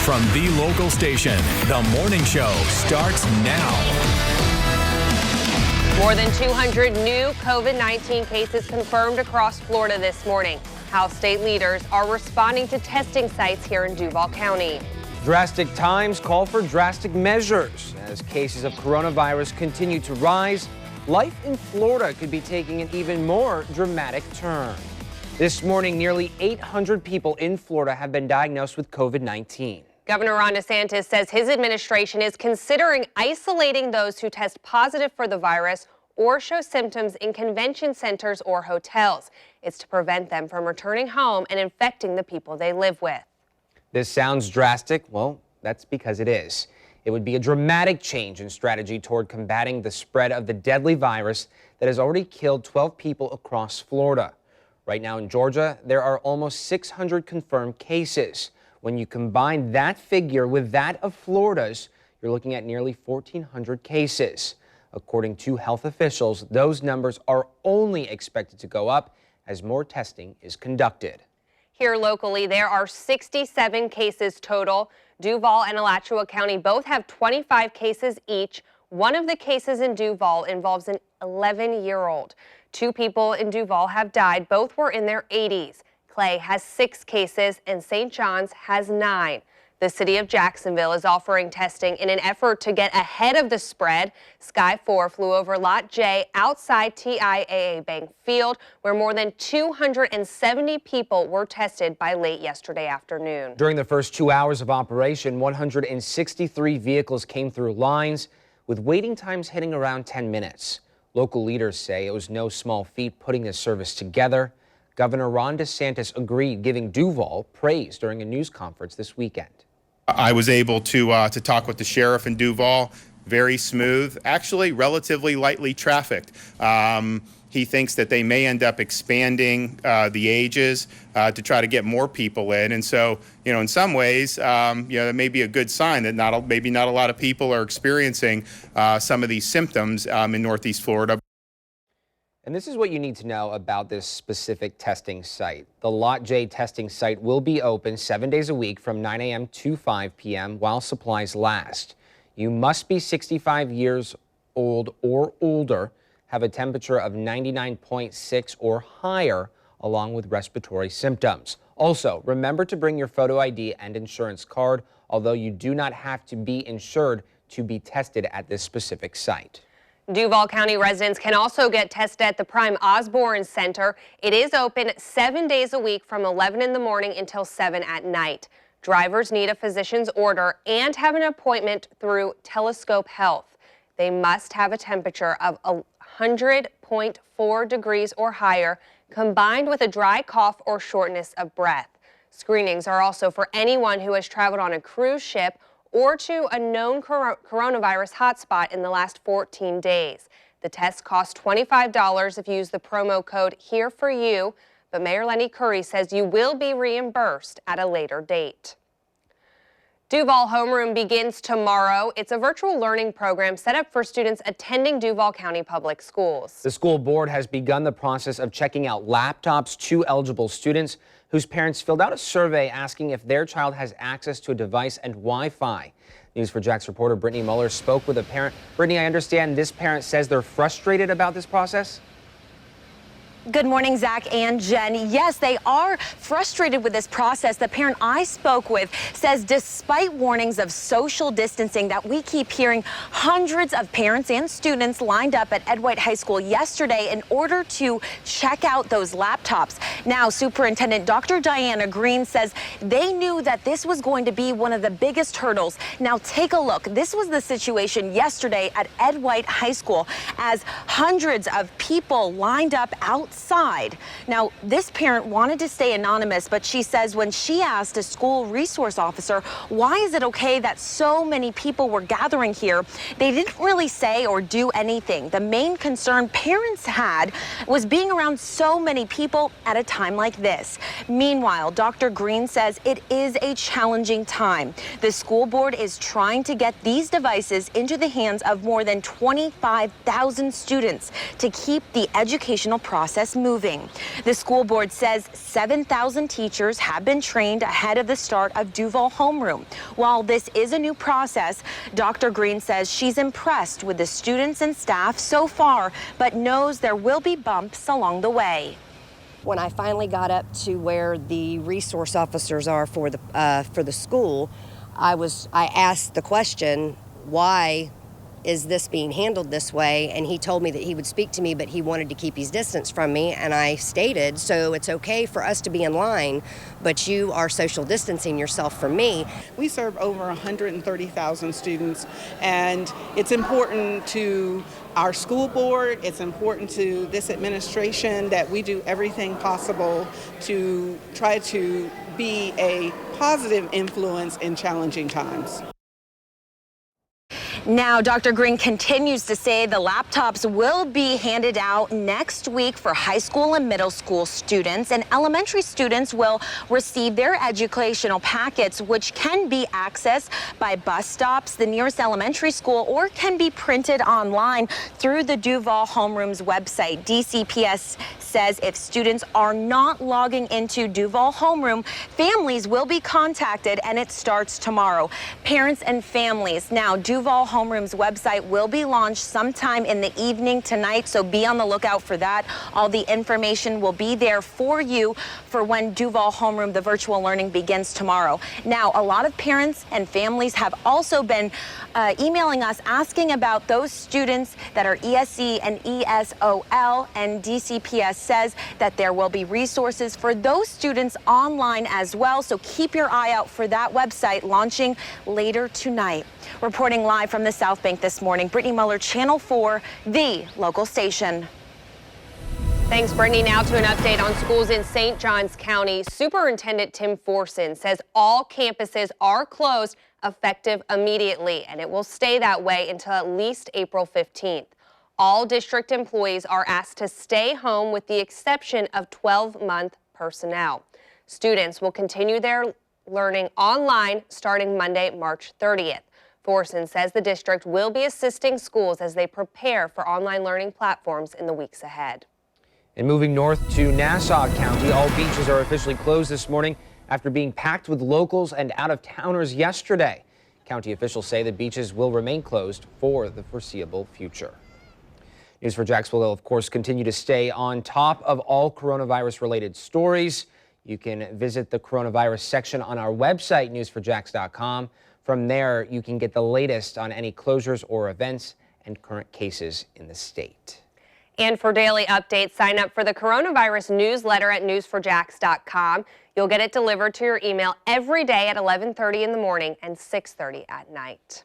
From the local station, the morning show starts now. More than 200 new COVID-19 cases confirmed across Florida this morning. How state leaders are responding to testing sites here in Duval County. Drastic times call for drastic measures. As cases of coronavirus continue to rise, life in Florida could be taking an even more dramatic turn. This morning, nearly 800 people in Florida have been diagnosed with COVID-19. Governor Ron DeSantis says his administration is considering isolating those who test positive for the virus or show symptoms in convention centers or hotels. It's to prevent them from returning home and infecting the people they live with. This sounds drastic. Well, that's because it is. It would be a dramatic change in strategy toward combating the spread of the deadly virus that has already killed 12 people across Florida. Right now in Georgia, there are almost 600 confirmed cases. When you combine that figure with that of Florida's, you're looking at nearly 1,400 cases. According to health officials, those numbers are only expected to go up as more testing is conducted. Here locally, there are 67 cases total. Duval and Alachua County both have 25 cases each. One of the cases in Duval involves an 11-year-old. 2 people in Duval have died. Both were in their 80s. Clay has 6 cases and St. John's has 9. The city of Jacksonville is offering testing in an effort to get ahead of the spread. Sky 4 flew over Lot J outside TIAA Bank Field, where more than 270 people were tested by late yesterday afternoon. During the first 2 hours of operation, 163 vehicles came through lines, with waiting times hitting around 10 minutes. Local leaders say it was no small feat putting this service together. Governor Ron DeSantis agreed, giving Duval praise during a news conference this weekend. I was able to talk with the sheriff in Duval. Very smooth, actually relatively lightly trafficked. He thinks that they may end up expanding the ages to try to get more people in. And so, in some ways, that may be a good sign that maybe not a lot of people are experiencing some of these symptoms in Northeast Florida. And this is what you need to know about this specific testing site. The Lot J testing site will be open 7 days a week from 9 a.m. to 5 p.m. while supplies last. You must be 65 years old or older, have a temperature of 99.6 or higher, along with respiratory symptoms. Also, remember to bring your photo ID and insurance card, although you do not have to be insured to be tested at this specific site. Duval County residents can also get tested at the Prime Osborne Center. It is open 7 days a week from 11 in the morning until 7 at night. Drivers need a physician's order and have an appointment through Telescope Health. They must have a temperature of 100.4 degrees or higher, combined with a dry cough or shortness of breath. Screenings are also for anyone who has traveled on a cruise ship or to a known coronavirus hotspot in the last 14 days. The test costs $25 if you use the promo code HEREFORYOU, but Mayor Lenny Curry says you will be reimbursed at a later date. Duval Homeroom begins tomorrow. It's a virtual learning program set up for students attending Duval County Public Schools. The school board has begun the process of checking out laptops to eligible students whose parents filled out a survey asking if their child has access to a device and Wi-Fi. News4Jax reporter Brittany Muller spoke with a parent. Brittany, I understand this parent says they're frustrated about this process. Good morning, Zach and Jen. Yes, they are frustrated with this process. The parent I spoke with says despite warnings of social distancing that we keep hearing, hundreds of parents and students lined up at Ed White High School yesterday in order to check out those laptops. Now, Superintendent Dr. Diana Green says they knew that this was going to be one of the biggest hurdles. Now, take a look. This was the situation yesterday at Ed White High School as hundreds of people lined up outside. Now, this parent wanted to stay anonymous, but she says when she asked a school resource officer, why is it okay that so many people were gathering here, they didn't really say or do anything. The main concern parents had was being around so many people at a time like this. Meanwhile, Dr. Green says it is a challenging time. The school board is trying to get these devices into the hands of more than 25,000 students to keep the educational process process moving. The school board says 7,000 teachers have been trained ahead of the start of Duval homeroom. While this is a new process, Dr. Green says she's impressed with the students and staff so far, but knows there will be bumps along the way. When I finally got up to where the resource officers are for the school, I asked the question, why is this being handled this way? And he told me that he would speak to me, but he wanted to keep his distance from me. And I stated, so it's okay for us to be in line, but you are social distancing yourself from me. We serve over 130,000 students, and it's important to our school board, it's important to this administration that we do everything possible to try to be a positive influence in challenging times. Now, Dr. Green continues to say the laptops will be handed out next week for high school and middle school students, and elementary students will receive their educational packets, which can be accessed by bus stops, the nearest elementary school, or can be printed online through the Duval Homeroom's website. DCPS says if students are not logging into Duval Homeroom, families will be contacted, and it starts tomorrow. Parents and families. Now, Duval Homeroom's website will be launched sometime in the evening tonight, so be on the lookout for that. All the information will be there for you for when Duval Homeroom, the virtual learning, begins tomorrow. Now, a lot of parents and families have also been emailing us asking about those students that are ESE and ESOL, and DCPS says that there will be resources for those students online as well, so keep your eye out for that website launching later tonight. Reporting live from the South Bank this morning, Brittany Muller, Channel 4, the local station. Thanks, Brittany. Now to an update on schools in St. Johns County. Superintendent Tim Forson says all campuses are closed effective immediately, and it will stay that way until at least April 15th. All district employees are asked to stay home with the exception of 12-month personnel. Students will continue their learning online starting Monday, March 30th. Forson says the district will be assisting schools as they prepare for online learning platforms in the weeks ahead. And moving north to Nassau County, all beaches are officially closed this morning after being packed with locals and out-of-towners yesterday. County officials say the beaches will remain closed for the foreseeable future. News4JAX will, of course, continue to stay on top of all coronavirus-related stories. You can visit the coronavirus section on our website, news4jax.com. From there, you can get the latest on any closures or events and current cases in the state. And for daily updates, sign up for the coronavirus newsletter at news4jax.com. You'll get it delivered to your email every day at 11:30 in the morning and 6:30 at night.